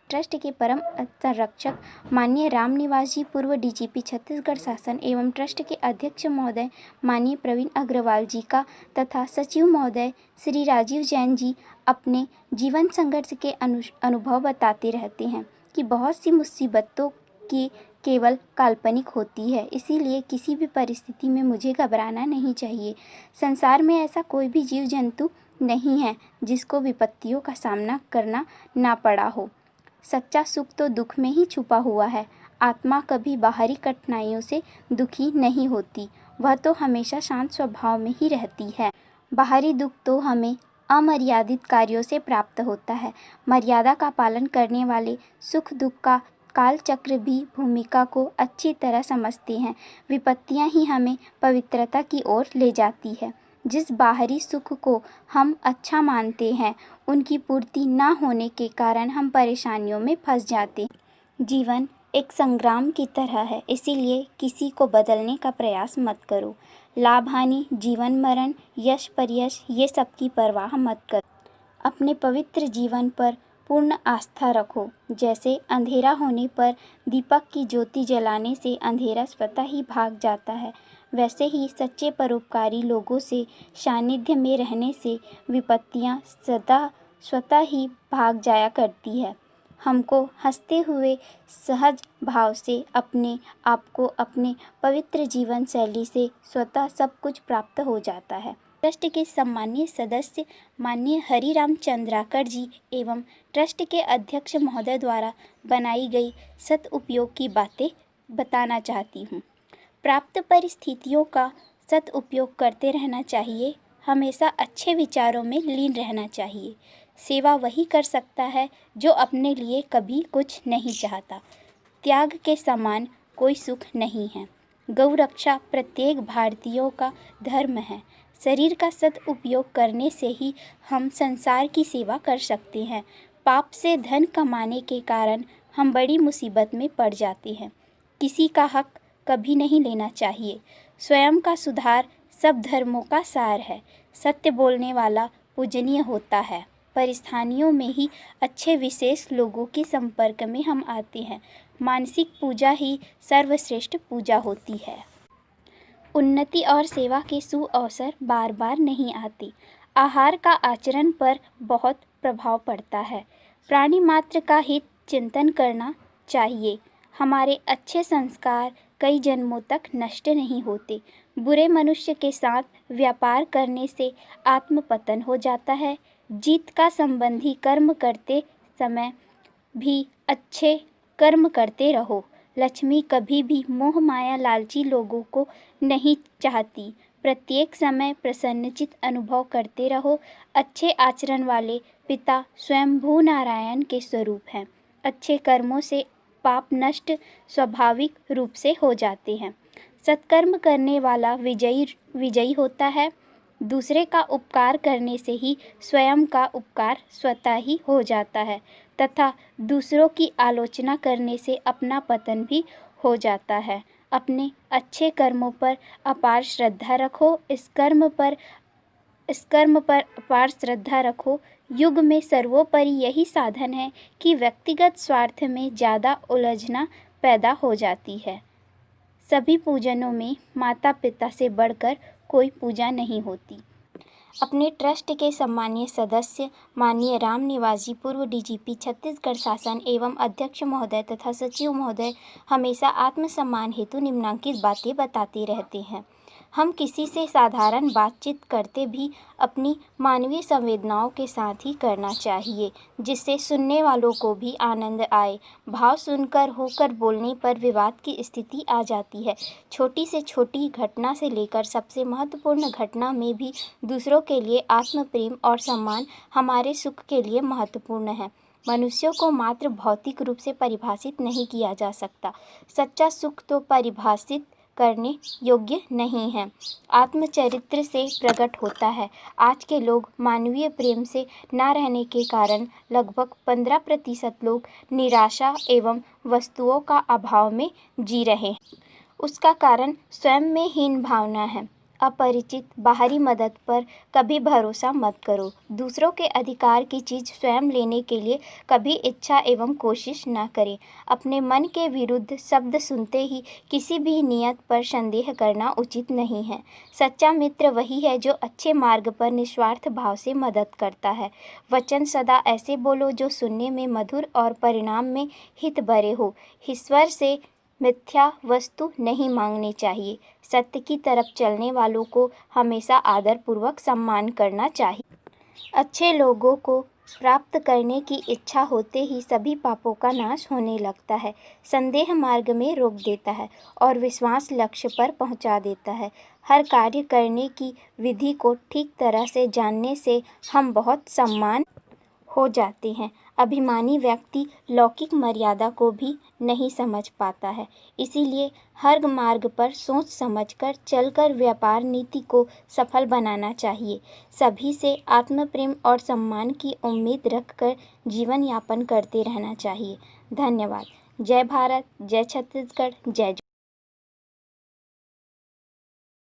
Trust के परम संरक्षक माननीय रामनिवास जी, पूर्व डीजीपी छत्तीसगढ़ शासन एवं ट्रस्ट के अध्यक्ष महोदय माननीय प्रवीण अग्रवाल जी का तथा सचिव महोदय श्री राजीव जैन जी अपने जीवन संघर्ष के अनुभव बताते रहते हैं कि बहुत सी मुसीबतों की केवल काल्पनिक होती है, इसीलिए किसी भी परिस्थिति में मुझे घबराना नहीं चाहिए। संसार में ऐसा कोई भी जीव जंतु नहीं है जिसको विपत्तियों का सामना करना ना पड़ा हो। सच्चा सुख तो दुख में ही छुपा हुआ है। आत्मा कभी बाहरी कठिनाइयों से दुखी नहीं होती, वह तो हमेशा शांत स्वभाव में ही रहती है। बाहरी दुख तो हमें अमर्यादित कार्यों से प्राप्त होता है। मर्यादा का पालन करने वाले सुख दुख का काल चक्र भी भूमिका को अच्छी तरह समझते हैं। विपत्तियां ही हमें पवित्रता की ओर ले जाती है। जिस बाहरी सुख को हम अच्छा मानते हैं, उनकी पूर्ति ना होने के कारण हम परेशानियों में फंस जाते हैं। जीवन एक संग्राम की तरह है, इसीलिए किसी को बदलने का प्रयास मत करो। लाभ हानि, जीवन मरण, यश परयश, ये सब की परवाह मत करो। अपने पवित्र जीवन पर पूर्ण आस्था रखो। जैसे अंधेरा होने पर दीपक की ज्योति जलाने से अंधेरा स्वतः ही भाग जाता है, वैसे ही सच्चे परोपकारी लोगों से सानिध्य में रहने से विपत्तियां स्वतः ही भाग जाया करती है। हमको हंसते हुए सहज भाव से अपने आप को अपने पवित्र जीवन शैली से स्वतः सब कुछ प्राप्त हो जाता है। ट्रस्ट के सम्मानीय सदस्य माननीय हरिराम चंद्राकर जी एवं ट्रस्ट के अध्यक्ष महोदय द्वारा बनाई गई सदुपयोग की बातें बताना चाहती हूँ। प्राप्त परिस्थितियों का सदुपयोग करते रहना चाहिए। हमेशा अच्छे विचारों में लीन रहना चाहिए। सेवा वही कर सकता है जो अपने लिए कभी कुछ नहीं चाहता। त्याग के समान कोई सुख नहीं है। गौ रक्षा प्रत्येक भारतीयों का धर्म है। शरीर का सदुपयोग करने से ही हम संसार की सेवा कर सकते हैं। पाप से धन कमाने के कारण हम बड़ी मुसीबत में पड़ जाते हैं। किसी का हक कभी नहीं लेना चाहिए। स्वयं का सुधार सब धर्मों का सार है। सत्य बोलने वाला पूजनीय होता है। परिस्थानियों में ही अच्छे विशेष लोगों के संपर्क में हम आते हैं। मानसिक पूजा ही सर्वश्रेष्ठ पूजा होती है। उन्नति और सेवा के सुअवसर बार बार नहीं आते। आहार का आचरण पर बहुत प्रभाव पड़ता है। प्राणी मात्र का हित चिंतन करना चाहिए। हमारे अच्छे संस्कार कई जन्मों तक नष्ट नहीं होते। बुरे मनुष्य के साथ व्यापार करने से आत्मपतन हो जाता है। जीत का संबंधी कर्म करते समय भी अच्छे कर्म करते रहो। लक्ष्मी कभी भी मोह माया लालची लोगों को नहीं चाहती। प्रत्येक समय प्रसन्नचित अनुभव करते रहो। अच्छे आचरण वाले पिता स्वयंभू नारायण के स्वरूप हैं। अच्छे कर्मों से पाप नष्ट स्वाभाविक रूप से हो जाते हैं। सत्कर्म करने वाला विजयी होता है। दूसरे का उपकार करने से ही स्वयं का उपकार स्वतः ही हो जाता है तथा दूसरों की आलोचना करने से अपना पतन भी हो जाता है। अपने अच्छे कर्मों पर अपार श्रद्धा रखो। इस कर्म पर अपार श्रद्धा रखो। युग में सर्वोपरि यही साधन है कि व्यक्तिगत स्वार्थ में ज़्यादा उलझना पैदा हो जाती है। सभी पूजनों में माता पिता से बढ़कर कोई पूजा नहीं होती। अपने ट्रस्ट के सम्मानीय सदस्य माननीय रामनिवास जी, पूर्व डीजीपी छत्तीसगढ़ शासन एवं अध्यक्ष महोदय तथा सचिव महोदय हमेशा आत्मसम्मान हेतु निम्नलिखित बातें बताते रहते हैं। हम किसी से साधारण बातचीत करते भी अपनी मानवीय संवेदनाओं के साथ ही करना चाहिए, जिससे सुनने वालों को भी आनंद आए। भाव सुनकर होकर बोलने पर विवाद की स्थिति आ जाती है। छोटी से छोटी घटना से लेकर सबसे महत्वपूर्ण घटना में भी दूसरों के लिए आत्म प्रेम और सम्मान हमारे सुख के लिए महत्वपूर्ण है। मनुष्यों को मात्र भौतिक रूप से परिभाषित नहीं किया जा सकता। सच्चा सुख तो परिभाषित करने योग्य नहीं है, आत्मचरित्र से प्रकट होता है। आज के लोग मानवीय प्रेम से ना रहने के कारण लगभग 15% लोग निराशा एवं वस्तुओं का अभाव में जी रहे हैं। उसका कारण स्वयं में हीन भावना है। अपरिचित बाहरी मदद पर कभी भरोसा मत करो। दूसरों के अधिकार की चीज़ स्वयं लेने के लिए कभी इच्छा एवं कोशिश न करें। अपने मन के विरुद्ध शब्द सुनते ही किसी भी नियत पर संदेह करना उचित नहीं है। सच्चा मित्र वही है जो अच्छे मार्ग पर निस्वार्थ भाव से मदद करता है। वचन सदा ऐसे बोलो जो सुनने में मधुर और परिणाम में हित भरे हो। ईश्वर से मिथ्या वस्तु नहीं मांगनी चाहिए। सत्य की तरफ चलने वालों को हमेशा आदरपूर्वक सम्मान करना चाहिए। अच्छे लोगों को प्राप्त करने की इच्छा होते ही सभी पापों का नाश होने लगता है। संदेह मार्ग में रोक देता है और विश्वास लक्ष्य पर पहुंचा देता है। हर कार्य करने की विधि को ठीक तरह से जानने से हम बहुत सम्मान हो जाते हैं। अभिमानी व्यक्ति लौकिक मर्यादा को भी नहीं समझ पाता है। इसीलिए हर मार्ग पर सोच समझकर चलकर व्यापार नीति को सफल बनाना चाहिए। सभी से आत्म प्रेम और सम्मान की उम्मीद रखकर जीवन यापन करते रहना चाहिए। धन्यवाद। जय भारत, जय छत्तीसगढ़, जय